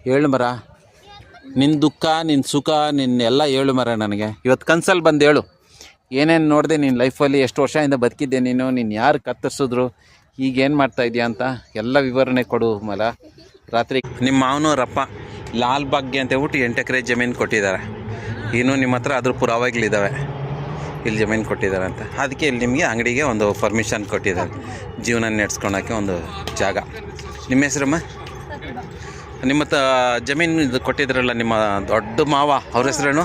ಹೇಳು ಮರ, ನಿನ್ನ ದುಃಖ, ನಿನ್ನ ಸುಖ, ನಿನ್ನ ಎಲ್ಲ ಹೇಳು ಮರ. ನನಗೆ ಇವತ್ತು ಕನ್ಸಲ್ಲಿ ಬಂದು ಹೇಳು, ಏನೇನು ನೋಡಿದೆ ನಿನ್ನ ಲೈಫಲ್ಲಿ, ಎಷ್ಟು ವರ್ಷದಿಂದ ಬದುಕಿದ್ದೆ ನೀನು, ಯಾರು ಕತ್ತರಿಸಿದ್ರು, ಈಗೇನು ಮಾಡ್ತಾಯಿದ್ಯಾ ಅಂತ ಎಲ್ಲ ವಿವರಣೆ ಕೊಡು ಮರ. ರಾತ್ರಿ ನಿಮ್ಮ ಮಾವನವರಪ್ಪ ಲಾಲ್ ಬಾಗ್ಗೆ ಅಂತ ಹೇಳ್ಬಿಟ್ಟು 8 ಎಕರೆ ಜಮೀನು ಕೊಟ್ಟಿದ್ದಾರೆ. ಇನ್ನೂ ನಿಮ್ಮ ಹತ್ರ ಅದ್ರ ಪುರಾವೆಗಳಿದ್ದಾವೆ, ಇಲ್ಲಿ ಜಮೀನು ಕೊಟ್ಟಿದ್ದಾರೆ ಅಂತ. ಅದಕ್ಕೆ ಇಲ್ಲಿ ನಿಮಗೆ ಅಂಗಡಿಗೆ ಒಂದು ಪರ್ಮಿಷನ್ ಕೊಟ್ಟಿದ್ದಾರೆ, ಜೀವನ ನಡೆಸ್ಕೊಳಕ್ಕೆ ಒಂದು ಜಾಗ. ನಿಮ್ಮ ಹೆಸರಮ್ಮ? ನಿಮ್ಮ ಜಮೀನು ಇದು ಕೊಟ್ಟಿದ್ರಲ್ಲ ನಿಮ್ಮ ದೊಡ್ಡ ಮಾವ, ಅವ್ರ ಹೆಸರೇನು?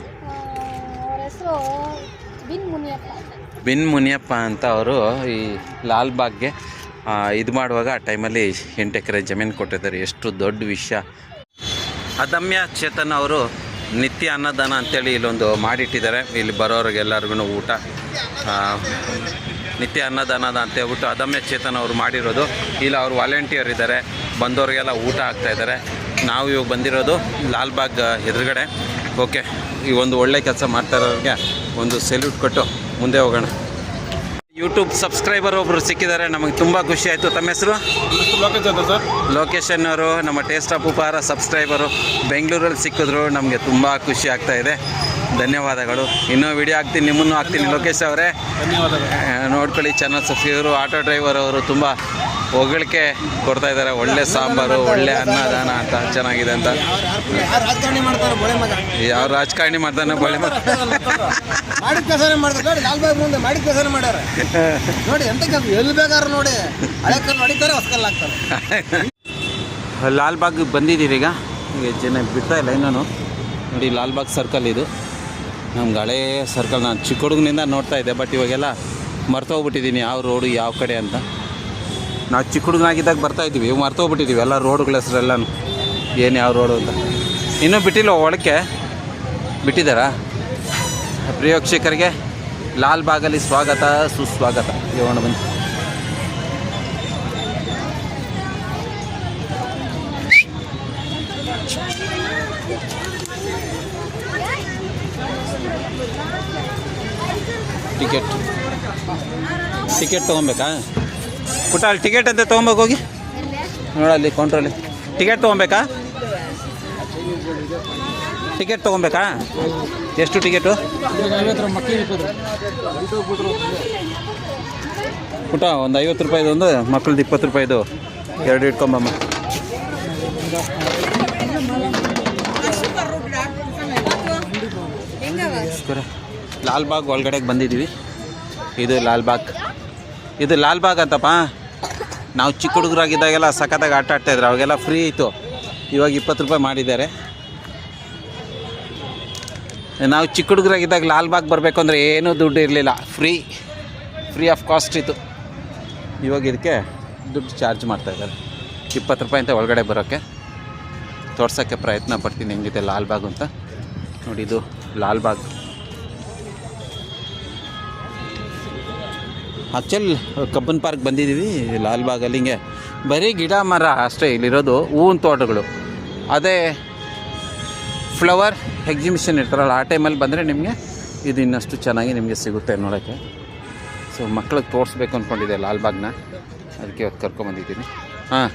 ಬಿನ್ ಮುನಿಯಪ್ಪ ಅಂತ. ಅವರು ಈ ಲಾಲ್ ಬಾಗ್ಗೆ ಇದು ಮಾಡುವಾಗ ಆ ಟೈಮಲ್ಲಿ 8 ಎಕರೆ ಜಮೀನು ಕೊಟ್ಟಿದ್ದಾರೆ. ಎಷ್ಟು ದೊಡ್ಡ ವಿಷಯ. ಅದಮ್ಯ ಚೇತನ್ ಅವರು ನಿತ್ಯ ಅನ್ನದಾನ ಅಂತೇಳಿ ಇಲ್ಲೊಂದು ಮಾಡಿಟ್ಟಿದ್ದಾರೆ. ಇಲ್ಲಿ ಬರೋರಿಗೆಲ್ಲರಿಗೂ ಊಟ, ನಿತ್ಯ ಅನ್ನದಾನದ ಅಂತ ಹೇಳ್ಬಿಟ್ಟು ಅದಮ್ಯ ಚೇತನ್ ಅವರು ಮಾಡಿರೋದು. ಇಲ್ಲಿ ಅವರು ವಾಲಂಟಿಯರ್ ಇದ್ದಾರೆ, ಬಂದವರಿಗೆಲ್ಲ ಊಟ ಆಗ್ತಾಯಿದ್ದಾರೆ. ನಾವು ಇವಾಗ ಬಂದಿರೋದು ಲಾಲ್ಬಾಗ್ ಎದುರುಗಡೆ. ಓಕೆ, ಈ ಒಂದು ಒಳ್ಳೆ ಕೆಲಸ ಮಾಡ್ತಾರೋರಿಗೆ ಒಂದು ಸೆಲ್ಯೂಟ್ ಕೊಟ್ಟು ಮುಂದೆ ಹೋಗೋಣ. ಯೂಟ್ಯೂಬ್ ಸಬ್ಸ್ಕ್ರೈಬರ್ ಒಬ್ಬರು ಸಿಕ್ಕಿದ್ದಾರೆ, ನಮಗೆ ತುಂಬ ಖುಷಿ ಆಯಿತು. ತಮ್ಮ ಹೆಸರು? ಲೊಕೇಶನ್ ಅವರು ನಮ್ಮ ಟೇಸ್ಟ್ ಆಫ್ ಉಪಹಾರ ಸಬ್ಸ್ಕ್ರೈಬರು ಬೆಂಗಳೂರಲ್ಲಿ ಸಿಕ್ಕಿದ್ರು, ನಮಗೆ ತುಂಬ ಖುಷಿ ಆಗ್ತಾಯಿದೆ. ಧನ್ಯವಾದಗಳು. ಇನ್ನೂ ವಿಡಿಯೋ ಹಾಕ್ತೀನಿ, ನಿಮ್ಮನ್ನು ಹಾಕ್ತೀನಿ. ಲೋಕೇಶ್ ಅವರೇ ನೋಡ್ಕೊಳ್ಳಿ, ಚಾನಲ್ ಸಬ್ಸ್ಕ್ರೈಬರು. ಆಟೋ ಡ್ರೈವರ್ ಅವರು ತುಂಬ ಹೊಗಳಿಕೆ ಕೊಡ್ತಾ ಇದ್ದಾರೆ, ಒಳ್ಳೆ ಸಾಂಬಾರು, ಒಳ್ಳೆ ಅನ್ನದಾನ ಅಂತ, ಚೆನ್ನಾಗಿದೆ ಅಂತ. ಯಾವ ರಾಜಕಾರಣಿ ಮಾಡ್ತಾನೆ ಬಳೆ ಲಾಲ್ಬಾಗ್ ಬಂದಿದ್ದೀರಿ. ಈಗ ಜನ ಬಿಡ್ತಾ ಇಲ್ಲ ಇನ್ನೂ. ನೋಡಿ, ಲಾಲ್ಬಾಗ್ ಸರ್ಕಲ್ ಇದು ನಮ್ಗೆ ಹಳೇ ಸರ್ಕಲ್. ನಾನು ಚಿಕ್ಕ ಹುಡುಗನಿಂದ ನೋಡ್ತಾ ಇದ್ದೆ, ಬಟ್ ಇವಾಗೆಲ್ಲ ಮರ್ತೋಗ್ಬಿಟ್ಟಿದ್ದೀನಿ ಯಾವ ರೋಡು ಯಾವ ಕಡೆ ಅಂತ. ನಾವು ಚಿಕ್ಕ ಹುಡುಗನಾಗಿದ್ದಾಗ ಬರ್ತಾಯಿದ್ದೀವಿ, ಮರ್ತೋಗ್ಬಿಟ್ಟಿದ್ದೀವಿ ಎಲ್ಲ ರೋಡುಗಳ ಹೆಸರೆಲ್ಲನೂ, ಏನು ಯಾವ ರೋಡು ಅಂತ. ಇನ್ನೂ ಬಿಟ್ಟಿಲ್ಲ, ಒಳಕ್ಕೆ ಬಿಟ್ಟಿದ್ದಾರಾ? ಪ್ರಿಯೋಕ್ಷಕರಿಗೆ ಲಾಲ್ಬಾಗಲ್ಲಿ ಸ್ವಾಗತ ಸುಸ್ವಾಗತ. ಯೋಣ ಬನ್ನಿ. ಟಿಕೆಟ್ ತೊಗೊಬೇಕಾ ಪುಟ್ಟ? ಅಲ್ಲಿ ಟಿಕೆಟ್ ಅಂತ ತೊಗೊಬೇಕು, ಹೋಗಿ ನೋಡಲ್ಲಿ ಕೌಂಟ್ರಲ್ಲಿ. ಟಿಕೆಟ್ ತೊಗೊಬೇಕಾ? ಟಿಕೆಟ್ ತೊಗೊಬೇಕಾ? ಎಷ್ಟು ಟಿಕೆಟು ಪುಟ್ಟ? ಒಂದು 50 ರೂಪಾಯಿದು ಒಂದು, ಮಕ್ಕಳದ್ದು 20 ರೂಪಾಯಿದು ಎರಡು ಇಟ್ಕೊಂಬಮ್ಮ. ಲಾಲ್ಬಾಗ್ ಒಳಗಡೆಗೆ ಬಂದಿದ್ದೀವಿ. ಇದು ಲಾಲ್ಬಾಗ್ ಅಂತಪ್ಪ. ನಾವು ಚಿಕ್ಕ ಹುಡುಗರಾಗಿದ್ದಾಗೆಲ್ಲ ಸಖತ್ತಾಗಿ ಆಟ ಆಡ್ತಾಯಿದ್ರು, ಅವಾಗೆಲ್ಲ ಫ್ರೀ ಇತ್ತು. ಇವಾಗ 20 ರೂಪಾಯಿ ಮಾಡಿದ್ದಾರೆ. ನಾವು ಚಿಕ್ಕ ಹುಡುಗರಾಗಿದ್ದಾಗ ಲಾಲ್ಬಾಗ್ ಬರಬೇಕು ಅಂದರೆ ಏನೂ ದುಡ್ಡು ಇರಲಿಲ್ಲ, ಫ್ರೀ ಆಫ್ ಕಾಸ್ಟ್ ಇತ್ತು. ಇವಾಗ ಇದಕ್ಕೆ ದುಡ್ಡು ಚಾರ್ಜ್ ಮಾಡ್ತಾಯಿದ್ದಾರೆ. 20 ರೂಪಾಯಿ ಅಂತ ಒಳಗಡೆ ಬರೋಕ್ಕೆ. ತೋರ್ಸೋಕ್ಕೆ ಪ್ರಯತ್ನ ಪಡ್ತೀನಿ ಹೆಂಗಿದೆ ಲಾಲ್ಬಾಗ್ ಅಂತ. ನೋಡಿ, ಇದು ಲಾಲ್ಬಾಗ್. ಆ್ಯಕ್ಚುಲಿ ಕಬ್ಬನ್ ಪಾರ್ಕ್ ಬಂದಿದ್ದೀವಿ. ಲಾಲ್ಬಾಗಲ್ಲಿ ಹಿಂಗೆ ಬರೀ ಗಿಡ ಮರ ಅಷ್ಟೇ ಇಲ್ಲಿರೋದು, ಹೂವಿನ ತೋಟಗಳು. ಅದೇ ಫ್ಲವರ್ ಎಕ್ಸಿಬಿಷನ್ ಇರ್ತಾರಲ್ಲ, ಆ ಟೈಮಲ್ಲಿ ಬಂದರೆ ನಿಮಗೆ ಇದು ಇನ್ನಷ್ಟು ಚೆನ್ನಾಗಿ ನಿಮಗೆ ಸಿಗುತ್ತೆ ನೋಡೋಕ್ಕೆ. ಸೊ ಮಕ್ಳಿಗೆ ತೋರಿಸ್ಬೇಕು ಅಂದ್ಕೊಂಡಿದ್ದೆ ಲಾಲ್ಬಾಗ್ನ, ಅದಕ್ಕೆ ಇವತ್ತು ಕರ್ಕೊಂಬಂದಿದ್ದೀನಿ. ಹಾಂ,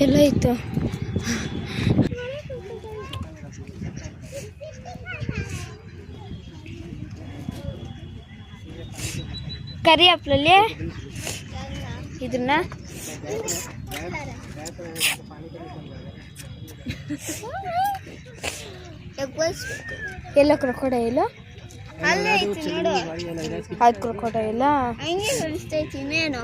ಎಲ್ಲ ಇತ್ತು. ಕರಿ ಹಪ್ಪಲಲ್ಲಿ ಇದನ್ನ ಎಲ್ಲ ಕ್ರೊಕೊಡೈಲ್, ಅದು ಕ್ರೊಕೊಡೈಲ್ ಇನ್ನೇನು.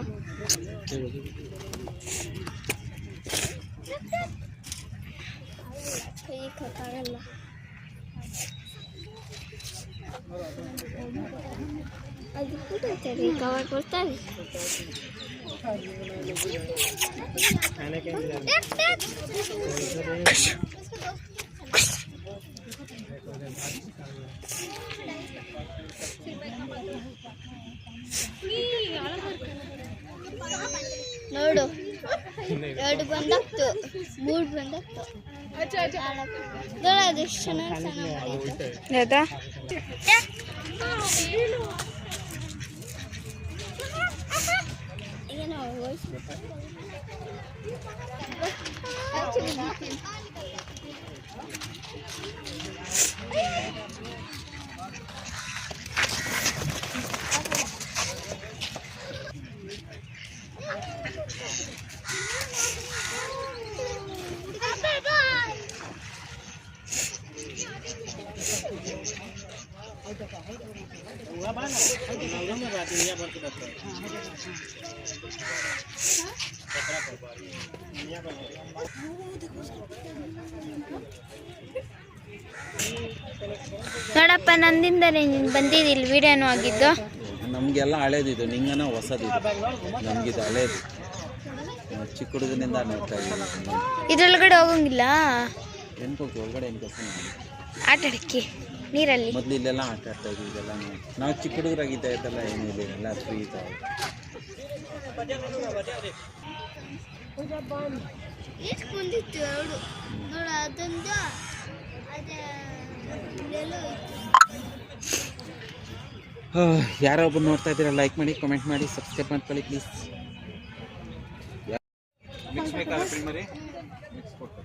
ಅದು ಕೂಡೈತೆ ಕವರ್ ಕೊಡ್ತಾರೆ. ನೋಡು, 2 ಬಂದಾಗ್ತು, 3 ಬಂದ. ಅದು ಎಷ್ಟು ಚೆನ್ನಾಗಿ ಸ್ನಾನ ಮಾಡಿತ್ತು. ಹೌದಾ? ಈಗ ನಾವು ಹೋಗಿಸ್ಬಿಟ್ಟು ನೋಡಪ್ಪ, ನಂದಿಂದಲೇ ನೀನು ಬಂದಿದ್ದಿಲ್ಲ ವಿಡಿಯೋನು ಆಗಿದ್ದು. ನಮಗೆಲ್ಲ ಹಳೇದಿದು, ನಿಂಗನ ಹೊಸದಿದು. ನಮಗಿದು ಹಳೇದು, ಚಿಕ್ಕ ಹುಡುಗನಿಂದ ನೋಡ್ತಾ ಇದ್ದೀವಿ. ಇದ್ರೊಳಗಡೆ ಹೋಗಂಗಿಲ್ಲ, ಹೋಗ್ತೀವಿ ಒಳಗಡೆ ಆಟ ಆಡಕ್ಕೆ ನೀರಲ್ಲಿ. ಮೊದಲು ಇಲ್ಲೆಲ್ಲ ಆಟ ಆಡ್ತಾ ಇದ್ವಿ. ಇದೆಲ್ಲ ನಾವು ಚಿಕ್ಕ ಹುಡುಗರಾಗಿದ್ದ ಇದೆಲ್ಲ ಏನಿದೆ, ಎಲ್ಲ ಫ್ರೀ ಇದ್ದಾವೆ. ಕುಂದಿತ್ತು ಎರಡು ನೋಡ, ಅದೊಂದು ಯಾರೋ ಒಬ್ಬರು ನೋಡ್ತಾ ಇದ್ದೀರಾ, ಲೈಕ್ ಮಾಡಿ, ಕಮೆಂಟ್ ಮಾಡಿ, ಸಬ್ಸ್ಕ್ರೈಬ್ ಮಾಡ್ಕೊಳ್ಳಿ ಪ್ಲೀಸ್. ಮಿಕ್ಸ್ ಬೇಕಾದ್ರೆ ಮರಿ ಮಿಕ್ಸ್ ಕೊಟ್ಟು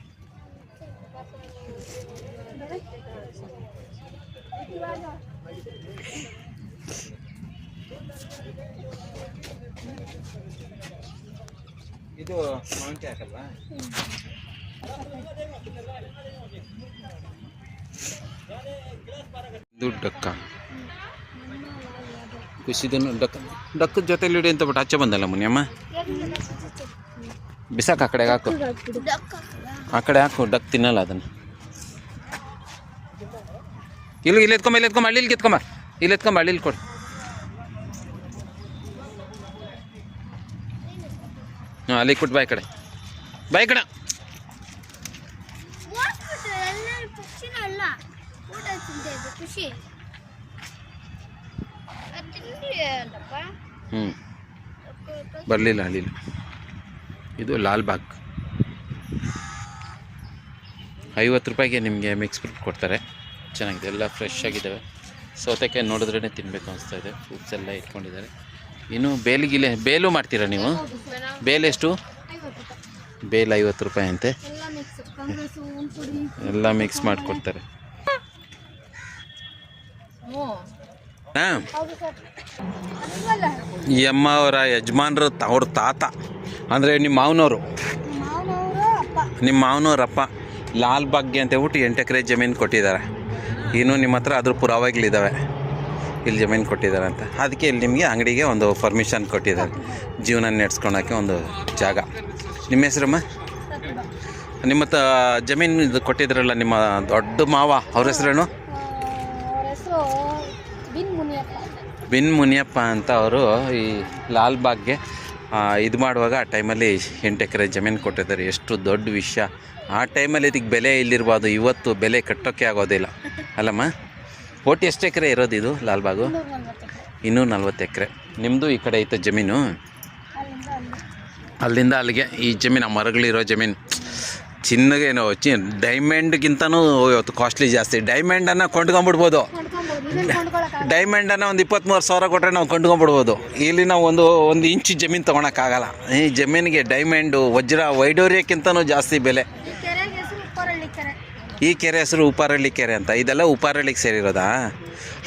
ಇದು ಮಾವಿನಕಾಯಿ ಹಾಕಲ್ವಾ? ಇದು ಡಕ್ಕ, ಖುಷಿದನು ಡಕ್ಕದ ಜೊತೆಲಿ ಇಡಿ ಅಂತ ಬಿಟ್ಟು ಆಚೆ ಬಂದಲ್ಲ ಮುನಿಯಮ್ಮ. ಬಿಸಾಕ ಆ ಕಡೆಗೆ ಹಾಕು, ಆ ಕಡೆ ಹಾಕು. ಡಕ್ ತಿನ್ನಲ್ಲ ಅದನ್ನು. ಇಲ್ಲಿ ಎತ್ಕೊಂಬ, ಇಲ್ಲಿ ಎತ್ಕೊಂಬ, ಹಳ್ಳಿಲಿ ಎತ್ಕೊಂಬ, ಇಲ್ಲಿ ಎತ್ಕೊಂಬ, ಹಳ್ಳಿಲಿ ಕೊಡು. ಹಾಂ, ಅಲ್ಲಿ ಕೊಟ್ಟು ಬಾಯ್ ಕಡೆ, ಬಾಯ್ ಕಡೆ. ಬರಲಿಲ್ಲ ಹಳ್ಳಿಲಿ. ಇದು ಲಾಲ್ಬಾಗ್, 50 ರೂಪಾಯಿಗೆ ನಿಮಗೆ ಮಿಕ್ಸ್ ಫ್ರೂಟ್ ಕೊಡ್ತಾರೆ. ಚೆನ್ನಾಗಿದೆ, ಎಲ್ಲ ಫ್ರೆಶ್ ಆಗಿದ್ದಾವೆ. ಸೌತೆಕಾಯಿ ನೋಡಿದ್ರೇ ತಿನ್ನಬೇಕು ಅನಿಸ್ತಾ ಇದೆ. ಫ್ರೂಟ್ಸ್ ಎಲ್ಲ ಇಟ್ಕೊಂಡಿದ್ದಾರೆ. ಇನ್ನು ಬೇಲಿಗಿಲೆ ಬೇಲು ಮಾಡ್ತೀರಾ ನೀವು? ಬೇಲೆ ಎಷ್ಟು? ಬೇಲ್ 50 ರೂಪಾಯಿ ಅಂತೆ. ಎಲ್ಲ ಮಿಕ್ಸ್ ಮಾಡಿಕೊಡ್ತಾರೆ. ಹಾಂ, ಈ ಅಮ್ಮ ಅವರ ಯಜಮಾನ್ರು, ಅವ್ರ ತಾತ ಅಂದರೆ ನಿಮ್ಮ ಮಾವನವರು, ನಿಮ್ಮ ಮಾವನವ್ರಪ್ಪ ಲಾಲ್ಬಾಗ್ಗೆ ಅಂತ ಹೇಳ್ಬಿಟ್ಟು 8 ಎಕರೆ ಜಮೀನು ಕೊಟ್ಟಿದ್ದಾರೆ. ಇನ್ನೂ ನಿಮ್ಮ ಹತ್ರ ಅದ್ರ ಪುರಾವೆಗಳಿದ್ದಾವೆ, ಇಲ್ಲಿ ಜಮೀನು ಕೊಟ್ಟಿದ್ದಾರೆ ಅಂತ. ಅದಕ್ಕೆ ಇಲ್ಲಿ ನಿಮಗೆ ಅಂಗಡಿಗೆ ಒಂದು ಪರ್ಮಿಷನ್ ಕೊಟ್ಟಿದ್ದಾರೆ, ಜೀವನ ನಡೆಸ್ಕೊಳಕ್ಕೆ ಒಂದು ಜಾಗ. ನಿಮ್ಮ ಹೆಸರಮ್ಮ? ನಿಮ್ಮ ಜಮೀನು ಇದು ಕೊಟ್ಟಿದ್ರಲ್ಲ ನಿಮ್ಮ ದೊಡ್ಡ ಮಾವ, ಅವ್ರ ಹೆಸರೇನು? ಬಿನ್ ಮುನಿಯಪ್ಪ ಅಂತ. ಅವರು ಈ ಲಾಲ್ಬಾಗ್ಗೆ ಇದು ಮಾಡುವಾಗ ಆ ಟೈಮಲ್ಲಿ 8 ಎಕರೆ ಜಮೀನು ಕೊಟ್ಟಿದ್ದಾರೆ. ಎಷ್ಟು ದೊಡ್ಡ ವಿಷಯ. ಆ ಟೈಮಲ್ಲಿ ಇದಕ್ಕೆ ಬೆಲೆ ಇಲ್ಲಿರ್ಬೋದು, ಇವತ್ತು ಬೆಲೆ ಕಟ್ಟೋಕ್ಕೆ ಆಗೋದಿಲ್ಲ ಅಲ್ಲಮ್ಮ. ಒಟ್ಟು ಎಷ್ಟು ಎಕರೆ ಇರೋದು ಇದು ಲಾಲ್ಬಾಗು? 240 ಎಕರೆ. ನಿಮ್ಮದು ಈ ಕಡೆ ಐತೆ ಜಮೀನು? ಅಲ್ಲಿಂದ ಅಲ್ಲಿಗೆ ಈ ಜಮೀನು, ಆ ಮರಗಳಿರೋ ಜಮೀನು. ಚಿನ್ನಗೇನೋ ಡೈಮಂಡ್ಗಿಂತನೂ ಇವತ್ತು ಕಾಸ್ಟ್ಲಿ ಜಾಸ್ತಿ. ಡೈಮಂಡನ್ನು ಕೊಂಡ್ಕೊಂಬಿಡ್ಬೋದು, ಡೈಮಂಡನ್ನು ಒಂದು 23,000 ಕೊಟ್ಟರೆ ನಾವು ಕೊಂಡ್ಕೊಂಬಿಡ್ಬೋದು. ಇಲ್ಲಿ ನಾವು ಒಂದು ಇಂಚು ಜಮೀನು ತೊಗೊಳಕ್ಕಾಗಲ್ಲ. ಈ ಜಮೀನಿಗೆ ಡೈಮಂಡು, ವಜ್ರ, ವೈಡೂರ್ಯಕ್ಕಿಂತನೂ ಜಾಸ್ತಿ ಬೆಲೆ. ಈ ಕೆರೆ ಹೆಸರು ಉಪ್ಪಾರಳ್ಳಿ ಕೆರೆ ಅಂತ. ಇದೆಲ್ಲ ಉಪ್ಪಾರಳ್ಳಿಗೆ ಸೇರಿರೋದಾ?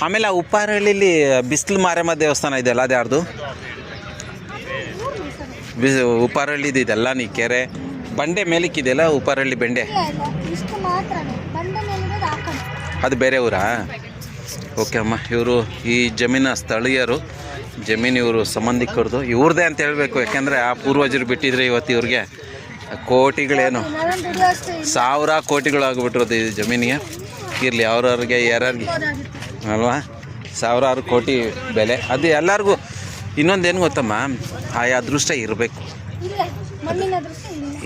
ಆಮೇಲೆ ಆ ಉಪ್ಪಾರಳ್ಳಿಲಿ ಬಿಸಿಲು ಮಾರಮ್ಮ ದೇವಸ್ಥಾನ ಇದೆಯಲ್ಲ, ಅದು ಯಾರ್ದು? ಉಪ್ಪಾರಳ್ಳಿದು ಇದೆಲ್ಲ ನೀ ಕೆರೆ ಬಂಡೆ ಮೇಲಕ್ಕಿದೆಯಲ್ಲ, ಉಪ್ಪಾರಳ್ಳಿ ಬೆಂಡೆ, ಅದು ಬೇರೆ ಊರಾ? ಓಕೆ ಅಮ್ಮ. ಇವರು ಈ ಜಮೀನ ಸ್ಥಳೀಯರು, ಜಮೀನು ಇವರು ಸಂಬಂಧಿಕರದು, ಇವ್ರದ್ದೇ ಅಂತ ಹೇಳಬೇಕು. ಯಾಕೆಂದರೆ ಆ ಪೂರ್ವಜರು ಬಿಟ್ಟಿದ್ರೆ ಇವತ್ತು ಇವ್ರಿಗೆ ಕೋಟಿಗಳೇನು, 1000 ಕೋಟಿಗಳು ಆಗಿಬಿಟ್ಟಿರೋದು ಈ ಜಮೀನಿಗೆ. ಇರಲಿ, ಅವ್ರವ್ರಿಗೆ ಯಾರ್ಯಾರಿಗೆ ಅಲ್ವಾ, 1000 ಕೋಟಿ ಬೆಲೆ. ಅದು ಎಲ್ಲರಿಗೂ. ಇನ್ನೊಂದೇನು ಗೊತ್ತಮ್ಮ, ಆಯಾ ಅದೃಷ್ಟ ಇರಬೇಕು.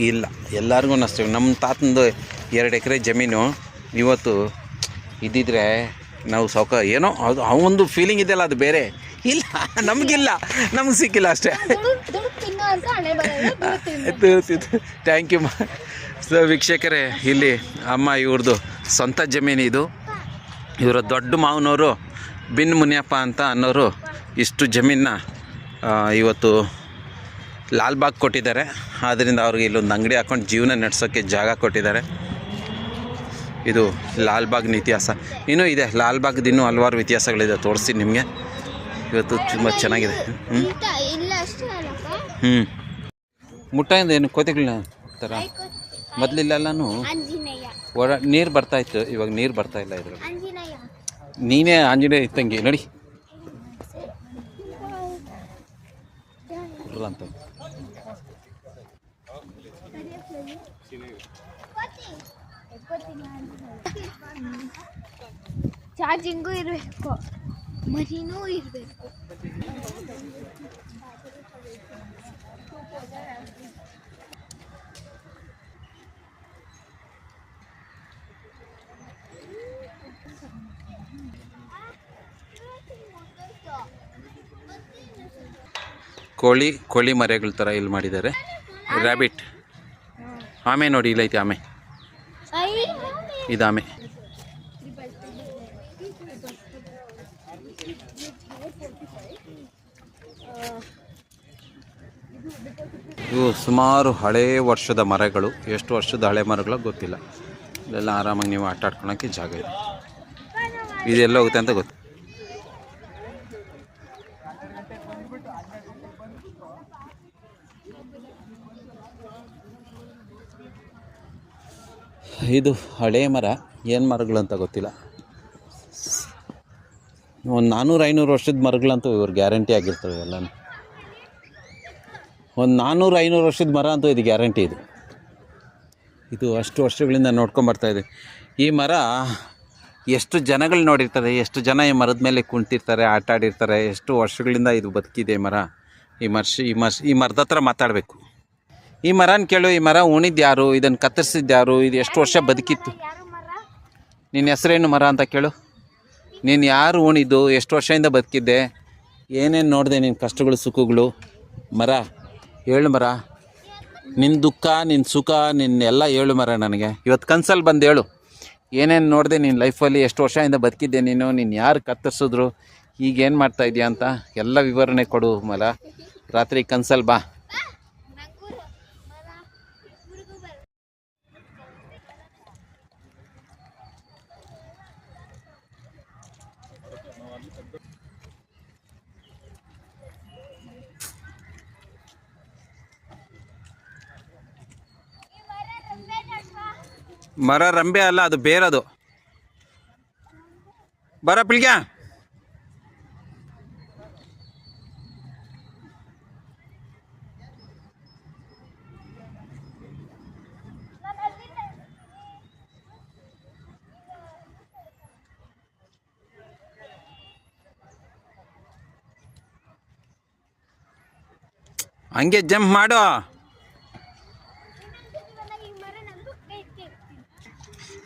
ಇಲ್ಲ, ಎಲ್ಲರಿಗೂ ಅಷ್ಟೇ. ನಮ್ಮ ತಾತಂದು 2 ಎಕರೆ ಜಮೀನು ಇವತ್ತು ಇದ್ದಿದ್ರೆ ನಾವು ಏನೋ ಅದು ಅವನದು ಫೀಲಿಂಗ್ ಇದೆಯಲ್ಲ, ಅದು ಬೇರೆ. ಇಲ್ಲ, ನಮಗಿಲ್ಲ, ನಮ್ಗೆ ಸಿಕ್ಕಿಲ್ಲ ಅಷ್ಟೇ. ಥ್ಯಾಂಕ್ ಯು ಸೊ ವೀಕ್ಷಕರೇ, ಇಲ್ಲಿ ಅಮ್ಮ ಇವ್ರದ್ದು ಸ್ವಂತ ಜಮೀನು ಇದು. ಇವರ ದೊಡ್ಡ ಮಾವನವರು ಬಿನ್ ಮುನಿಯಪ್ಪ ಅಂತ ಅನ್ನೋರು ಇಷ್ಟು ಜಮೀನನ್ನ ಇವತ್ತು ಲಾಲ್ಬಾಗ್ ಕೊಟ್ಟಿದ್ದಾರೆ. ಆದ್ದರಿಂದ ಅವ್ರಿಗೆ ಇಲ್ಲೊಂದು ಅಂಗಡಿ ಹಾಕ್ಕೊಂಡು ಜೀವನ ನಡೆಸೋಕ್ಕೆ ಜಾಗ ಕೊಟ್ಟಿದ್ದಾರೆ. ಇದು ಲಾಲ್ಬಾಗ್ನ ಇತಿಹಾಸ ಇನ್ನೂ ಇದೆ. ಲಾಲ್ಬಾಗ್ದು ಇನ್ನೂ ಹಲವಾರು ವ್ಯತ್ಯಾಸಗಳಿದೆ, ತೋರಿಸ್ತೀನಿ ನಿಮಗೆ. ಇವತ್ತು ತುಂಬ ಚೆನ್ನಾಗಿದೆ. ಮುಟ್ಟಾಯಿಂದ ಏನು ಕೋತಿಗಳನ್ನ ಥರ ಮೊದಲಿಲ್ಲೆಲ್ಲನೂ ನೀರು ಬರ್ತಾಯಿತ್ತು, ಇವಾಗ ನೀರು ಬರ್ತಾಯಿಲ್ಲ ಇದ್ರಲ್ಲಿ. ನೀನೇ ಆಂಜನೇಯ ಇತ್ತಂಗೆ ನೋಡಿ ಅಂತ. ಚಾರ್ಜಿಂಗು ಇರಬೇಕು, ಮರಿನೂ ಇರಬೇಕು. ಕೋಳಿ ಮರೆಗಳ ಥರ ಇಲ್ಲಿ ಮಾಡಿದ್ದಾರೆ. ರ್ಯಾಬಿಟ್ ಆಮೆ ನೋಡಿ, ಇಲ್ಲೈತೆ ಆಮೆ, ಇದು ಆಮೆ. ಇವು ಸುಮಾರು ಹಳೇ ವರ್ಷದ ಮರಗಳು. ಎಷ್ಟು ವರ್ಷದ ಹಳೆ ಮರಗಳು ಗೊತ್ತಿಲ್ಲ. ಇದೆಲ್ಲ ಆರಾಮಾಗಿ ನೀವು ಆಟ ಆಡ್ಕೊಳಕ್ಕೆ ಜಾಗ ಇದೆ. ಇದೆಲ್ಲ ಹೋಗುತ್ತೆ ಅಂತ ಗೊತ್ತು. ಇದು ಹಳೆ ಮರ, ಏನು ಮರಗಳು ಅಂತ ಗೊತ್ತಿಲ್ಲ. ಒಂದು 400-500 ವರ್ಷದ ಮರಗಳಂತೂ ಇವ್ರು ಗ್ಯಾರಂಟಿ ಆಗಿರ್ತವೆ ಎಲ್ಲನೂ. ಒಂದು 400-500 ವರ್ಷದ ಮರ ಅಂತೂ ಇದು ಗ್ಯಾರಂಟಿ. ಇದು ಅಷ್ಟು ವರ್ಷಗಳಿಂದ ನೋಡ್ಕೊಂಬರ್ತಾಯಿದೆ. ಈ ಮರ ಎಷ್ಟು ಜನಗಳು ನೋಡಿರ್ತಾರೆ, ಎಷ್ಟು ಜನ ಈ ಮರದ ಮೇಲೆ ಕುಂತಿರ್ತಾರೆ, ಆಟ ಆಡಿರ್ತಾರೆ. ಎಷ್ಟು ವರ್ಷಗಳಿಂದ ಇದು ಬದುಕಿದೆ ಮರ. ಈ ಮರದ ಹತ್ರ ಮಾತಾಡಬೇಕು. ಈ ಮರನ ಕೇಳು, ಈ ಮರ ಉಣಿದ್ದು ಯಾರು, ಇದನ್ನು ಕತ್ತರಿಸಿದ್ದು ಯಾರು, ಇದು ಎಷ್ಟು ವರ್ಷ ಬದುಕಿತ್ತು, ನಿನ್ನ ಹೆಸರೇನು ಮರ ಅಂತ ಕೇಳು. ನೀನು ಯಾರು ಉಣಿದ್ದು, ಎಷ್ಟು ವರ್ಷದಿಂದ ಬದುಕಿದ್ದೆ, ಏನೇನು ನೋಡಿದೆ, ನಿನ್ನ ಕಷ್ಟಗಳು ಸುಖಗಳು. ಮರ ಹೇಳು ಮರ, ನಿನ್ನ ದುಃಖ, ನಿನ್ನ ಸುಖ, ನಿನ್ನ ಎಲ್ಲ ಹೇಳು ಮರ. ನನಗೆ ಇವತ್ತು ಕನ್ಸಲ್ಲಿ ಬಂದು ಹೇಳು, ಏನೇನು ನೋಡಿದೆ ನಿನ್ನ ಲೈಫಲ್ಲಿ, ಎಷ್ಟು ವರ್ಷದಿಂದ ಬದುಕಿದ್ದೆ ನೀನು, ನೀನು ಯಾರು ಕತ್ತರಿಸಿದ್ರು, ಈಗೇನು ಮಾಡ್ತಾಯಿದ್ಯಾ ಅಂತ ಎಲ್ಲ ವಿವರಣೆ ಕೊಡು ಮರ. ರಾತ್ರಿ ಕನ್ಸಲ್ಲಿ ಬಾ. ಮರ ರಂಬೆ ಅಲ್ಲ, ಅದು ಬೇರದು. ಬರ ಪಿಳ್ಗ್ಯಾ. ಹಂಗೆ ಜಂಪ್ ಮಾಡು.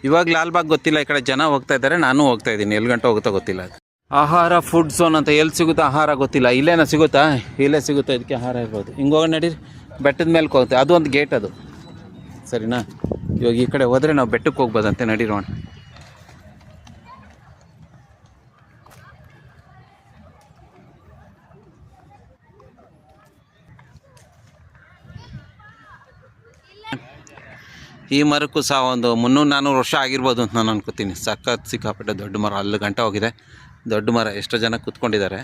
ಇವಾಗ ಲಾಲ್ಬಾಗ್ ಗೊತ್ತಿಲ್ಲ, ಈ ಕಡೆ ಜನ ಹೋಗ್ತಾ ಇದ್ದಾರೆ, ನಾನು ಹೋಗ್ತಾ ಇದ್ದೀನಿ. ಎಲ್ಲಿ ಗಂಟೆ ಹೋಗುತ್ತಾ ಗೊತ್ತಿಲ್ಲ. ಆಹಾರ ಫುಡ್ ಝೋನ್ ಅಂತ ಎಲ್ಲಿ ಸಿಗುತ್ತಾ ಆಹಾರ ಗೊತ್ತಿಲ್ಲ. ಇಲ್ಲೇನ ಸಿಗುತ್ತಾ, ಇಲ್ಲೇ ಸಿಗುತ್ತಾ, ಇದಕ್ಕೆ ಆಹಾರ ಇರ್ಬೋದು. ಹಿಂಗೆ ಹೋಗಿ ನಡೀರಿ, ಬೆಟ್ಟದ ಮೇಲೆ ಹೋಗುತ್ತೆ. ಅದು ಒಂದು ಗೇಟ್ ಅದು, ಸರಿನಾ? ಇವಾಗ ಈ ಕಡೆ ಹೋದರೆ ನಾವು ಬೆಟ್ಟಕ್ಕೆ ಹೋಗ್ಬೋದಂತೆ, ನಡೀರೋಣ. ಈ ಮರಕ್ಕೂ ಸಹ ಒಂದು 300-400 ವರ್ಷ ಆಗಿರ್ಬೋದು ಅಂತ ನಾನು ಅನ್ಕೋತೀನಿ. ಸಖತ್ ಸಿಕ್ಕಾಪಟ್ಟೆ ದೊಡ್ಡ ಮರ, ಅಲ್ಲಿ ಗಂಟೆ ಹೋಗಿದೆ. ದೊಡ್ಡ ಮರ, ಎಷ್ಟೋ ಜನ ಕೂತ್ಕೊಂಡಿದ್ದಾರೆ.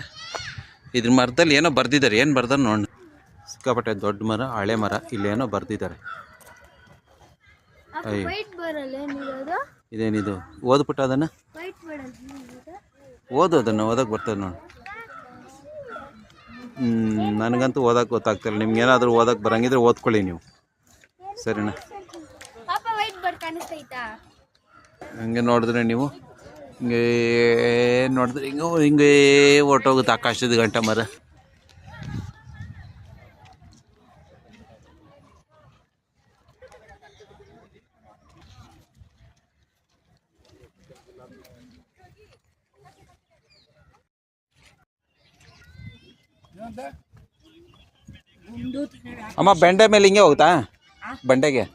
ಇದ್ರ ಮರದಲ್ಲಿ ಏನೋ ಬರ್ದಿದ್ದಾರೆ, ಏನು ಬರ್ದಾರೆ ನೋಡಿ. ಸಿಕ್ಕಾಪಟ್ಟೆ ದೊಡ್ಡ ಮರ, ಹಳೆ ಮರ. ಇಲ್ಲೇನೋ ಬರ್ದಿದ್ದಾರೆ. ಅಯ್ಯೋ, ಇದೇನಿದು? ಓದ್ಬಿಟ್ಟು ಅದನ್ನು ಓದೋದನ್ನು ಓದಕ್ಕೆ ಬರ್ತದೆ ನೋಡಿ. ನನಗಂತೂ ಓದಕ್ಕೆ ಗೊತ್ತಾಗ್ತಿಲ್ಲ. ನಿಮ್ಗೇನಾದರೂ ಓದಕ್ಕೆ ಬರಂಗಿದ್ರೆ ಓದ್ಕೊಳ್ಳಿ ನೀವು, ಸರಿನಾ? ಹಂಗೆ ನೋಡಿದ್ರೆ ನೀವು ಹಿಂಗೆ ನೋಡಿದ್ರೆ ಹಿಂಗೆ ಹೊರ್ಟೋಗುತ್ತೆ ಆಕಾಶದ ಗಂಟ ಮರ. ಅಮ್ಮ ಬೆಂಡೆ ಮೇಲೆ ಹಿಂಗೆ ಹೋಗುತ್ತಾ? ಬಂಡೆಗೆ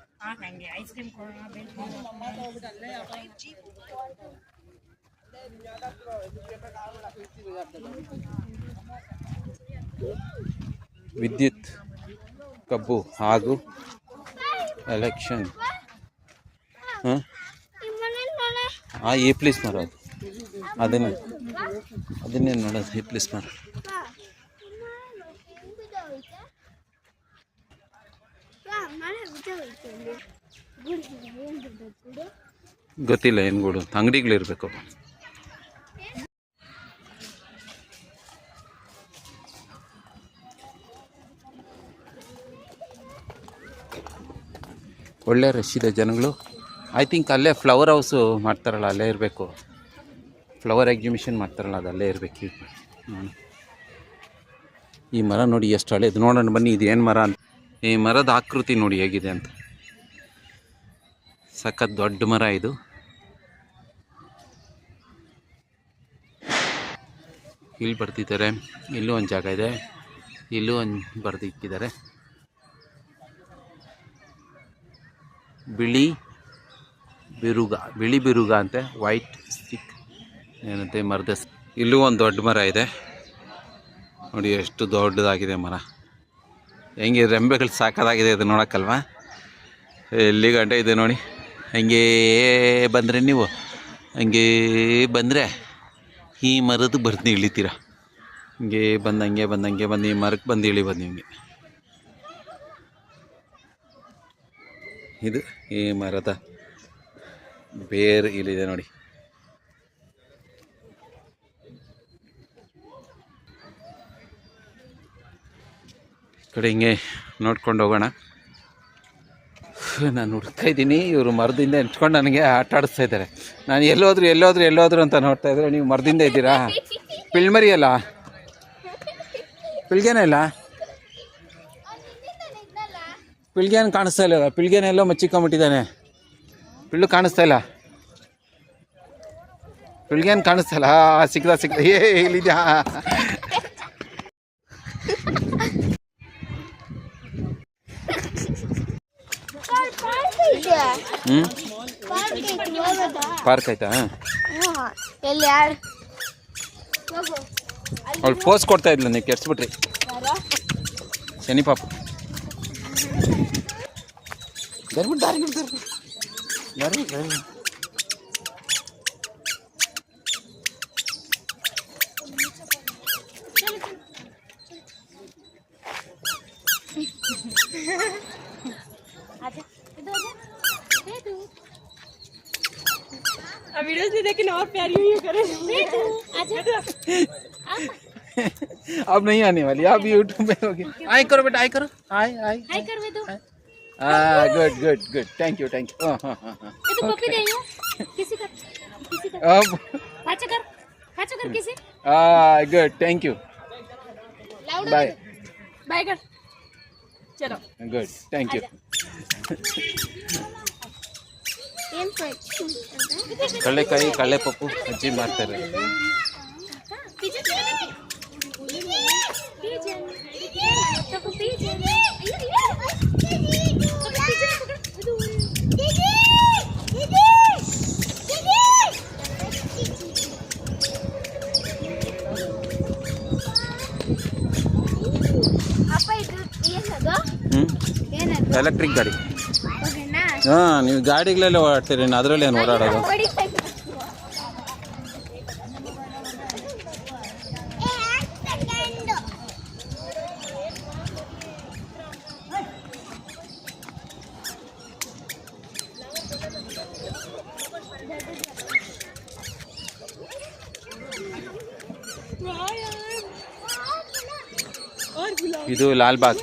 ವಿದ್ಯುತ್ ಕಬ್ಬು ಹಾಗೂ ಎಲೆಕ್ಷನ್. ಹಾಂ ಈ ಪ್ಲೀಸ್ ಮರ ಅದು ಅದನ್ನೇ ನೋಡೋದು. ಈ ಪ್ಲೀಸ್ ಮರ ಗೊತ್ತಿಲ್ಲ ಏನು ಗೂಡು, ಅಂಗಡಿಗಳಿರ್ಬೇಕು. ಒಳ್ಳೆ ರಶ್ ಇದೆ ಜನಗಳು. ಐ ಥಿಂಕ್ ಅಲ್ಲೇ ಫ್ಲವರ್ ಹೌಸು ಮಾಡ್ತಾರಲ್ಲ ಅಲ್ಲೇ ಇರಬೇಕು. ಫ್ಲವರ್ ಎಕ್ಸಿಬಿಷನ್ ಮಾಡ್ತಾರಲ್ಲ ಅದು ಅಲ್ಲೇ ಇರಬೇಕು. ಈ ಮರ ನೋಡಿ ಎಷ್ಟು ಹಳೇದು. ನೋಡೋಣ ಬನ್ನಿ ಇದು ಏನು ಮರ ಅಂತ. ಈ ಮರದ ಆಕೃತಿ ನೋಡಿ ಹೇಗಿದೆ ಅಂತ. ಸಖತ್ ದೊಡ್ಡ ಮರ ಇದು. ಇಲ್ಲಿ ಬರ್ತಿದ್ದಾರೆ, ಇಲ್ಲೂ ಒಂದು ಜಾಗ ಇದೆ, ಇಲ್ಲೂ ಒಂದು ಬರ್ದಿಕ್ಕಿದ್ದಾರೆ. ಬಿಳಿ ಬಿರುಗ ಅಂತೆ, ವೈಟ್ ಸ್ಟಿಕ್ ಏನಂತೆ ಮರದ. ಇಲ್ಲೂ ಒಂದು ದೊಡ್ಡ ಮರ ಇದೆ ನೋಡಿ, ಎಷ್ಟು ದೊಡ್ಡದಾಗಿದೆ ಮರ. ಹೆಂಗೆ ರೆಂಬೆಗಳು ಸಾಕಾಗಿದೆ ಇದು ನೋಡೋಕ್ಕಲ್ವಾ. ಎಲ್ಲಿ ಗಂಟೆ ಇದೆ ನೋಡಿ. ಹಂಗೇ ಬಂದರೆ ನೀವು ಹಂಗೇ ಬಂದರೆ ಈ ಮರದ ಬರ್ದು ಇಳಿತೀರ. ಹಂಗೆ ಬಂದು ಈ ಮರಕ್ಕೆ ಬಂದು ಇಳಿಬೋದು ನಿಮಗೆ. ಇದು ಈ ಮರದ ಬೇರು ಇಲ್ಲಿದೆ ನೋಡಿ. ಈ ಕಡೆ ಹಿಂಗೆ ನೋಡ್ಕೊಂಡು ಹೋಗೋಣ. ನಾನು ಹುಡ್ತಾ ಇದ್ದೀನಿ, ಇವರು ಮರದಿಂದ ಹೆಂಚ್ಕೊಂಡು ನನಗೆ ಆಟ ಆಡಿಸ್ತಾ ಇದ್ದಾರೆ. ನಾನು ಎಲ್ಲೋದ್ರು ಅಂತ ನೋಡ್ತಾ ಇದ್ದಾರೆ. ನೀವು ಮರದಿಂದ ಇದ್ದೀರಾ? ಪಿಳ್ಮರಿ ಅಲ್ಲ, ಪಿಳ್ಗೆನೇ ಇಲ್ಲ, ಪಿಳ್ಗೇನು ಕಾಣಿಸ್ತಾ ಇಲ್ಲ. ಪಿಳ್ಗೇನೆಲ್ಲೋ ಮಚ್ಚಿಕೊಂಬಿಟ್ಟಿದ್ದಾನೆ. ಪಿಳ್ಳು ಕಾಣಿಸ್ತಾ ಇಲ್ಲ, ಪಿಳ್ಗೇನು ಕಾಣಿಸ್ತಾ ಇಲ್ಲ. ಸಿಕ್ಕಿದ ಇಲ್ಲಿದ್ಯಾ? ಪಾರ್ಕ್ ಆಯ್ತಾ? ಅವಳು ಪೋಸ್ ಕೊಡ್ತಾ ಇದ್ಲು, ನೀವು ಕೆಡ್ಸ್ಬಿಟ್ರಿ. ಶನಿ ಪಾಪ वीडियोस भी देखें और प्यारी हुई करें। अब नहीं आने वाली, अब यूट्यूब में होगी। हाय करो बेटा, हाय करो, हाय कर दो। Good, thank you. ये तो कॉपी दे यूं किसी का अब पाचा कर किसी। Good, thank you, bye bye कर। चलो गुड, थैंक यू। ಕಳ್ಳೆಕಾಯಿ ಕಳ್ಳೆ ಪಪ್ಪು ಅಜ್ಜಿ ಮಾಡ್ತಾರೆ. ಎಲೆಕ್ಟ್ರಿಕ್ ಗಾಡಿ. ಹಾಂ, ನೀವು ಗಾಡಿಗಳೆಲ್ಲ ಓಡಾಡ್ತೀರಿ, ಅದರಲ್ಲಿ ಏನು ಓಡಾಡೋದು? ಇದು ಲಾಲ್ಬಾಗ್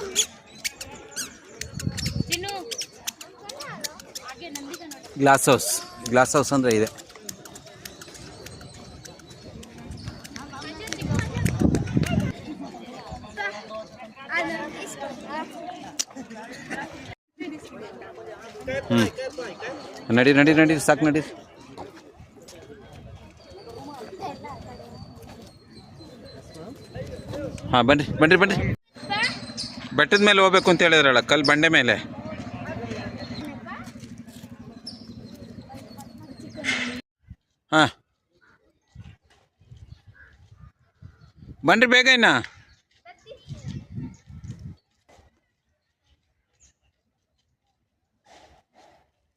ಗ್ಲಾಸ್ ಹೌಸ್ ಅಂದರೆ ಇದೆ. ನಡಿ ಸಾಕು, ನಡಿ. ಹಾಂ, ಬನ್ರಿ. ಬೆಟ್ಟದ ಮೇಲೆ ಹೋಗ್ಬೇಕು ಅಂತ ಹೇಳಿದ್ರಲ್ಲ, ಕಲ್ಲು ಬಂಡೆ ಮೇಲೆ. ಹಾಂ, ಬನ್ರಿ ಬೇಗ ಇನ್ನ.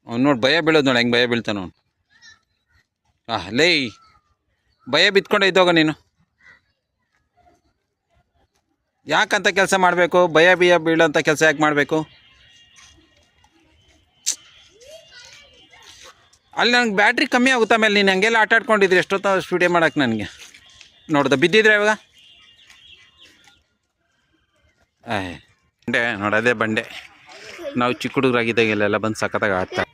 ಅವ್ನು ನೋಡಿ ಭಯ ಬೀಳೋದು ನೋಡಿ, ಹೆಂಗೆ ಭಯ ಬೀಳ್ತಾನ ಅವನು. ಲೇ ಭಯ ಬಿತ್ಕೊಂಡೆ ಇದ್ದೋಗ ನೀನು. ಯಾಕಂತ ಕೆಲಸ ಮಾಡಬೇಕು? ಭಯ ಬೀಳೋಂಥ ಕೆಲಸ ಯಾಕೆ ಮಾಡಬೇಕು? ಅಲ್ಲಿ ನನಗೆ ಬ್ಯಾಟ್ರಿ ಕಮ್ಮಿ ಆಗುತ್ತೆ. ಆಮೇಲೆ ನೀನು ಹಂಗೆಲ್ಲ ಆಟ ಆಡ್ಕೊಂಡಿದ್ರಿ ಎಷ್ಟೊತ್ತ ಸ್ಟುಡಿಯೋ ಮಾಡೋಕ್ಕೆ ನನಗೆ ನೋಡ್ದೆ ಬಿದ್ದಿದ್ರೆ ಇವಾಗ. ಬಂಡೆ ನೋಡೋದೇ ಬಂಡೆ. ನಾವು ಚಿಕ್ಕ ಹುಡುಗರಾಗಿದ್ದಾಗ ಇಲ್ಲೆಲ್ಲ ಬಂದು ಸಖತ್ತಾಗಿ ಆಡ್ತಾ.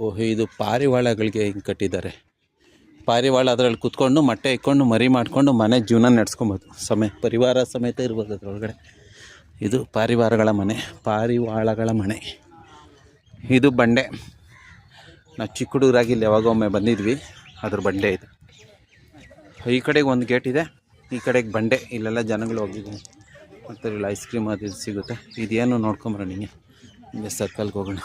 ಓಹ್, ಇದು ಪಾರಿವಾಳಗಳಿಗೆ ಹಿಂಗೆ ಕಟ್ಟಿದ್ದಾರೆ. ಪಾರಿವಾಳ ಅದರಲ್ಲಿ ಕುತ್ಕೊಂಡು ಮೊಟ್ಟೆ ಇಕ್ಕೊಂಡು ಮರಿ ಮಾಡಿಕೊಂಡು ಮನೆ ಜೀವನ ನಡೆಸ್ಕೊಬೋದು. ಪರಿವಾರ ಸಮೇತ ಇರ್ಬೋದು ಅದರೊಳಗಡೆ. ಇದು ಪಾರಿವಾಳಗಳ ಮನೆ. ಇದು ಬಂಡೆ. ನಾವು ಚಿಕ್ಕ ಹುಡುಗರಾಗಿ ಇಲ್ಲಿ ಯಾವಾಗೊಮ್ಮೆ ಬಂದಿದ್ವಿ, ಅದ್ರ ಬಂಡೆ ಇದು. ಈ ಕಡೆಗೆ ಒಂದು ಗೇಟ್ ಇದೆ, ಈ ಕಡೆಗೆ ಬಂಡೆ. ಇಲ್ಲೆಲ್ಲ ಜನಗಳು ಹೋಗಿದ್ವಿ. ಮತ್ತು ಇಲ್ಲಿ ಐಸ್ ಕ್ರೀಮ್ ಅದು ಇದು ಸಿಗುತ್ತೆ. ಇದೇನು ನೋಡ್ಕೊಂಬರೋಣ ಹಿಂಗೆ ಸರ್ಕಲ್ಗೆ ಹೋಗೋಣ.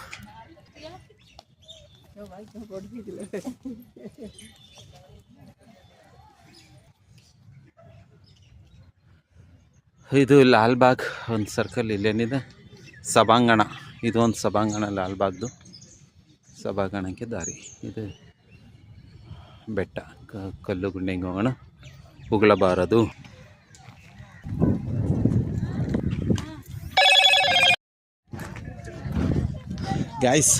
ಇದು ಲಾಲ್ಬಾಗ್ ಒಂದು ಸರ್ಕಲ್. ಇಲ್ಲೇನಿದೆ ಸಭಾಂಗಣ. ಇದು ಒಂದು ಸಭಾಂಗಣ, ಲಾಲ್ಬಾಗ್ದು ಸಭಾಂಗಣಕ್ಕೆ ದಾರಿ. ಇದು ಬೆಟ್ಟ, ಕಲ್ಲು ಗುಂಡೆಗೆ ಹೋಗೋಣ, ಉಗುಳಬಾರದು. ಗಾಯ್ಸ್,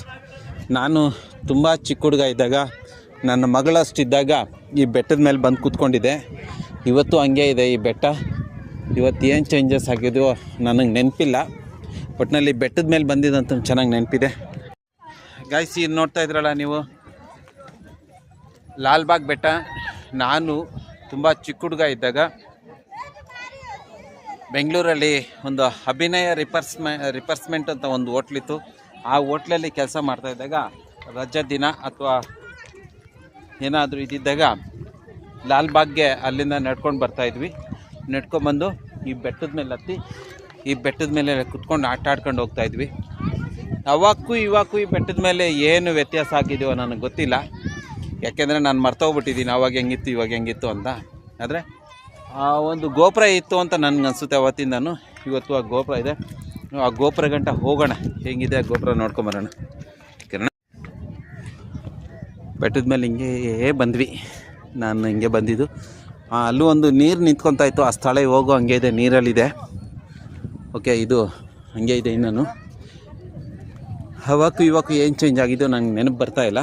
ನಾನು ತುಂಬ ಚಿಕ್ಕ ಹುಡುಗ ಇದ್ದಾಗ, ನನ್ನ ಮಗಳಷ್ಟಿದ್ದಾಗ ಈ ಬೆಟ್ಟದ ಮೇಲೆ ಬಂದು ಕೂತ್ಕೊಂಡಿದ್ದೆ. ಇವತ್ತು ಹಂಗೆ ಇದೆ ಈ ಬೆಟ್ಟ. ಇವತ್ತು ಏನು ಚೇಂಜಸ್ ಆಗಿದೆಯೋ ನನಗೆ ನೆನಪಿಲ್ಲ. ಒಟ್ಟಿನಲ್ಲಿ ಬೆಟ್ಟದ ಮೇಲೆ ಬಂದಿದ್ದಂತ ಚೆನ್ನಾಗಿ ನೆನಪಿದೆ. ಗಾಯ್ಸ್, ಇದು ನೋಡ್ತಾ ಇದ್ರಲ್ಲ ನೀವು, ಲಾಲ್ಬಾಗ್ ಬೆಟ್ಟ. ನಾನು ತುಂಬ ಚಿಕ್ಕ ಹುಡುಗ ಇದ್ದಾಗ ಬೆಂಗಳೂರಲ್ಲಿ ಒಂದು ಅಭಿನಯ ರಿಪರ್ಸ್ಮೆಂಟ್ ಅಂತ ಒಂದು ಹೋಟ್ಲಿತ್ತು. ಆ ಹೋಟ್ಲಲ್ಲಿ ಕೆಲಸ ಮಾಡ್ತಾಯಿದ್ದಾಗ ರಜಾ ದಿನ ಅಥವಾ ಏನಾದರೂ ಇದ್ದಿದ್ದಾಗ ಲಾಲ್ಬಾಗ್ಗೆ ಅಲ್ಲಿಂದ ನಡ್ಕೊಂಡು ಬರ್ತಾಯಿದ್ವಿ. ನಡ್ಕೊಂಬಂದು ಈ ಬೆಟ್ಟದ ಮೇಲೆ ಹತ್ತಿ ಈ ಬೆಟ್ಟದ ಮೇಲೆ ಕುತ್ಕೊಂಡು ಆಟ ಆಡ್ಕೊಂಡು ಹೋಗ್ತಾಯಿದ್ವಿ. ಅವಾಗೂ ಇವಾಗೂ ಈ ಬೆಟ್ಟದ ಮೇಲೆ ಏನು ವ್ಯತ್ಯಾಸ ಆಗಿದೆಯೋ ನನಗೆ ಗೊತ್ತಿಲ್ಲ. ಯಾಕೆಂದರೆ ನಾನು ಮರ್ತೋಗ್ಬಿಟ್ಟಿದ್ದೀನಿ ಅವಾಗ ಹೆಂಗಿತ್ತು ಇವಾಗ ಹೆಂಗಿತ್ತು ಅಂತ. ಆದರೆ ಒಂದು ಗೋಪುರ ಇತ್ತು ಅಂತ ನನಗನ್ಸುತ್ತೆ ಅವತ್ತಿಂದನೂ. ಇವತ್ತು ಆ ಗೋಪುರ ಇದೆ. ಆ ಗೋಪುರ ಗಂಟ ಹೋಗೋಣ, ಹೆಂಗಿದೆ ಆ ಗೋಪುರ ನೋಡ್ಕೊಂಬರೋಣ. ಬೆಟ್ಟದ ಮೇಲೆ ಹಿಂಗೆ ಬಂದ್ವಿ. ನಾನು ಹಿಂಗೆ ಬಂದಿದ್ದು. ಅಲ್ಲೂ ಒಂದು ನೀರು ನಿಂತ್ಕೊತಾ ಇತ್ತು. ಆ ಸ್ಥಳ ಹೋಗೋ ಹಂಗೆ ಇದೆ, ನೀರಲ್ಲಿದೆ. ಓಕೆ, ಇದು ಹಂಗೆ ಇದೆ. ಇನ್ನೂ ಅವಾಗೂ ಇವಾಗೂ ಏನು ಚೇಂಜ್ ಆಗಿದ್ದು ನಂಗೆ ನೆನಪು ಬರ್ತಾಯಿಲ್ಲ.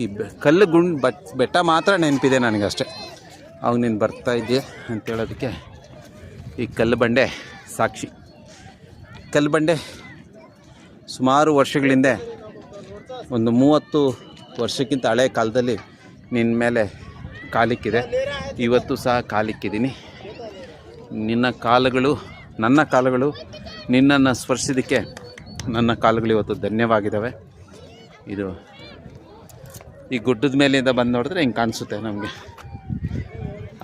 ಈ ಕಲ್ಲು ಬೆಟ್ಟ ಮಾತ್ರ ನೆನಪಿದೆ ನನಗಷ್ಟೇ. ಅವಾಗ ನೀನು ಬರ್ತಾಯಿದ್ದೆ ಅಂತೇಳೋದಕ್ಕೆ ಈ ಕಲ್ಲು ಬಂಡೆ ಸಾಕ್ಷಿ. ಕಲ್ಲು ಬಂಡೆ ಸುಮಾರು ವರ್ಷಗಳಿಂದ, ಒಂದು 30 ವರ್ಷಕ್ಕಿಂತ ಹಳೆ ಕಾಲದಲ್ಲಿ ನಿನ್ನ ಮೇಲೆ ಕಾಲಿಕ್ಕಿದೆ. ಇವತ್ತು ಸಹ ಕಾಲಿಕ್ಕಿದ್ದೀನಿ. ನನ್ನ ಕಾಲುಗಳು ನಿನ್ನನ್ನು ಸ್ಪರ್ಶಿದ್ದಕ್ಕೆ ನನ್ನ ಕಾಲುಗಳು ಇವತ್ತು ಧನ್ಯವಾಗಿದ್ದಾವೆ. ಇದು ಈ ಗುಡ್ಡದ ಮೇಲಿಂದ ಬಂದು ನೋಡಿದ್ರೆ ಹಿಂಗೆ ಕಾಣಿಸುತ್ತೆ ನಮಗೆ.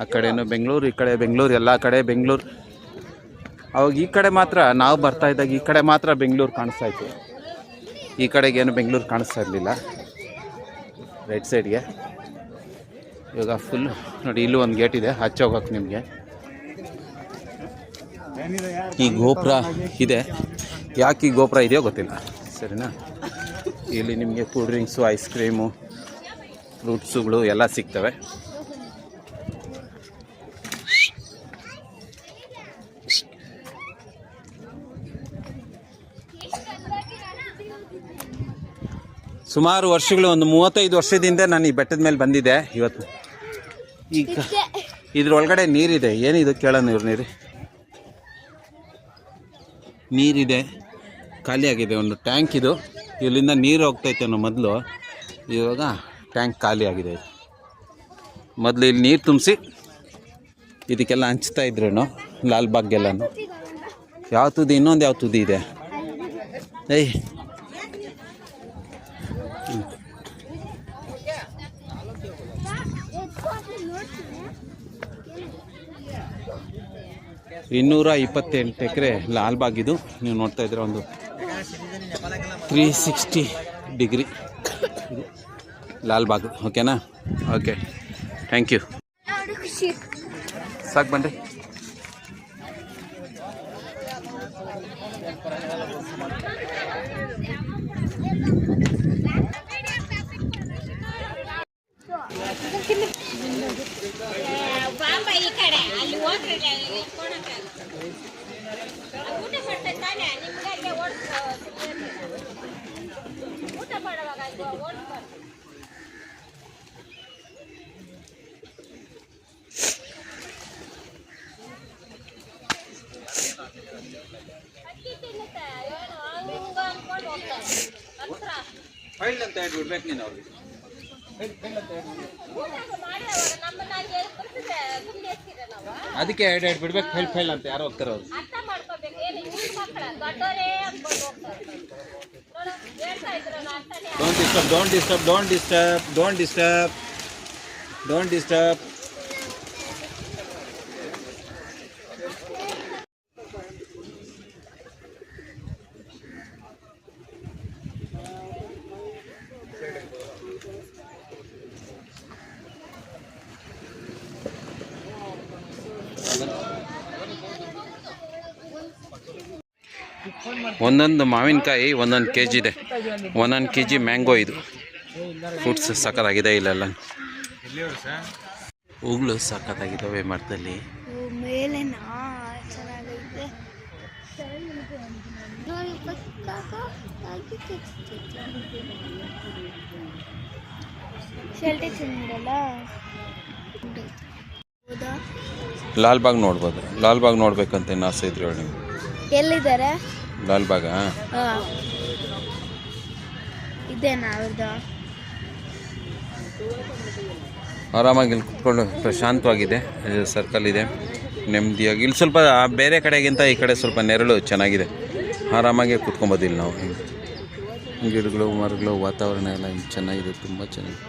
ಆ ಕಡೆನೂ ಬೆಂಗಳೂರು, ಈ ಕಡೆ ಬೆಂಗಳೂರು, ಎಲ್ಲ ಕಡೆ ಬೆಂಗಳೂರು. ಅವಾಗ ಈ ಕಡೆ ಮಾತ್ರ ನಾವು ಬರ್ತಾಯಿದ್ದಾಗ ಈ ಕಡೆ ಮಾತ್ರ ಬೆಂಗಳೂರು ಕಾಣಿಸ್ತಾಯಿತ್ತು. ಈ ಕಡೆಗೇನು ಬೆಂಗಳೂರು ಕಾಣಿಸ್ತಾ ಇರಲಿಲ್ಲ. ರೈಟ್ ಸೈಡ್ಗೆ ಇವಾಗ ಫುಲ್ ನೋಡಿ, ಇಲ್ಲೂ ಒಂದು ಗೇಟ್ ಇದೆ, ಆಚೆ ಹೋಗೋಕೆ ನಿಮಗೆ. ಈ ಗೋಪುರ ಇದೆ. ಯಾಕೆ ಈ ಗೋಪುರ ಇದೆಯೋ ಗೊತ್ತಿಲ್ಲ, ಸರಿನಾ. ಇಲ್ಲಿ ನಿಮಗೆ ಕೂಲ್ ಡ್ರಿಂಕ್ಸು, ಐಸ್ ಕ್ರೀಮು, ಫ್ರೂಟ್ಸುಗಳು ಎಲ್ಲ ಸಿಗ್ತವೆ. ಸುಮಾರು ವರ್ಷಗಳು, ಒಂದು 35 ವರ್ಷದಿಂದ ನಾನು ಈ ಬೆಟ್ಟದ ಮೇಲೆ ಬಂದಿದ್ದೆ. ಇವತ್ತು ಈಗ ಇದ್ರೊಳಗಡೆ ನೀರಿದೆ. ಏನಿದು ಕೇಳೋಣ, ನೀರಿದೆ, ಖಾಲಿಯಾಗಿದೆ. ಒಂದು ಟ್ಯಾಂಕ್ ಇದು. ಇಲ್ಲಿಂದ ನೀರು ಹೋಗ್ತೈತೆ ಅನ್ನೋ ಮೊದಲು. ಇವಾಗ ಟ್ಯಾಂಕ್ ಖಾಲಿಯಾಗಿದೆ. ಮೊದಲು ಇಲ್ಲಿ ನೀರು ತುಂಬಿಸಿ ಇದಕ್ಕೆಲ್ಲ ಹಂಚ್ತಾ ಇದ್ರೇನು ಲಾಲ್ಬಾಗ್ಗೆಲ್ಲನು? ಯಾವ ತುದಿ ಇನ್ನೊಂದು ಯಾವ ತುದಿ ಇದೆ? ಏಯ್ ಇನ್ನೂರ 28 ಎಕರೆ ಲಾಲ್ಬಾಗ್ ಇದು. ನೀವು ನೋಡ್ತಾ ಇದ್ರೆ ಒಂದು 360 ಡಿಗ್ರಿ ಇದು ಲಾಲ್ಬಾಗ್. ಓಕೆನಾ? Okay, thank you. ಸಾಕು ಬನ್ರಿ. ಬಾಂಬ ಈ ಕಡೆ ಅಲ್ಲಿ ಹೋದ್ರೆ ಊಟ ಮಾಡ್ತಾ ತಾನೆ ನಿಮ್ಗೆ ಊಟ ಮಾಡುವಾಗ ಓಡಿಸ್ಬಾರ್ದು. ಅಕ್ಕಿ ತಿನ್ನುತ್ತೆ ಏನು ಹಂಗ ಅನ್ಕೊಂಡು ಹೋಗ್ತಾರೆ ಹತ್ರ ಅಂತ ಹೇಳ್ಬಿಡ್ಬೇಕು ನೀನು ಅವ್ರಿಗೆ. ಅದಕ್ಕೆ ಎರಡು ಬಿಡ್ಬೇಕು. ಫೈಲ್ ಅಂತ ಯಾರು ಹೋಗ್ತಾರೆ ಅವ್ರು. ಅರ್ಥ ಮಾಡ್ಕೋಬೇಕು. ಏನು ಇವ್ರ ಮಕ್ಕಳ ದೊಡ್ಡವರೇ ಅನ್ಕೊಂಡು ಹೋಗ್ತಾರೆ. ಹೇಳ್ತಾ ಇದ್ರಲ್ಲ ಅರ್ಥನೇ Don't disturb. ಒಂದೊಂದು ಮಾವಿನಕಾಯಿ ಒಂದೊಂದು ಕೆ ಜಿ ಇದೆ. 1 kg ಮ್ಯಾಂಗೋ. ಇದು ಫ್ರೂಟ್ಸ್ ಸಖತ್ತಾಗಿದೆ. ಇಲ್ಲೆಲ್ಲ ಹೂಗಳು ಸಖತ್ತಾಗಿದ್ದಾವೆ ಮರದಲ್ಲಿ. ಮೇಲೆ ಚೆನ್ನಾಗೈತೆ. ಲಾಲ್ಬಾಗ್ ನೋಡ್ಬೋದು. ಲಾಲ್ಬಾಗ್ ನೋಡ್ಬೇಕಂತ ಏನು ಆಸೆ ಇದ್ರೆ ಹೇಳಿ. ಎಲ್ಲಿದ್ದಾರೆ? ಲಾಲ್ಬಾಗ ಇದೇನಾ ಅವ್ರದ್ದು? ಆರಾಮಾಗಿ ಇಲ್ಲಿ ಕುತ್ಕೊಂಡು ಪ್ರಶಾಂತವಾಗಿದೆ. ಸರ್ಕಲ್ ಇದೆ, ನೆಮ್ಮದಿಯಾಗಿ. ಇಲ್ಲಿ ಸ್ವಲ್ಪ ಬೇರೆ ಕಡೆಗಿಂತ ಈ ಕಡೆ ಸ್ವಲ್ಪ ನೆರಳು ಚೆನ್ನಾಗಿದೆ. ಆರಾಮಾಗಿ ಕುತ್ಕೊಬೋದಿಲ್ಲ ನಾವು. ಗಿಡಗಳು, ಮರಗಳು, ವಾತಾವರಣ ಎಲ್ಲ ಹಿಂಗೆ ಚೆನ್ನಾಗಿದೆ, ತುಂಬ ಚೆನ್ನಾಗಿದೆ.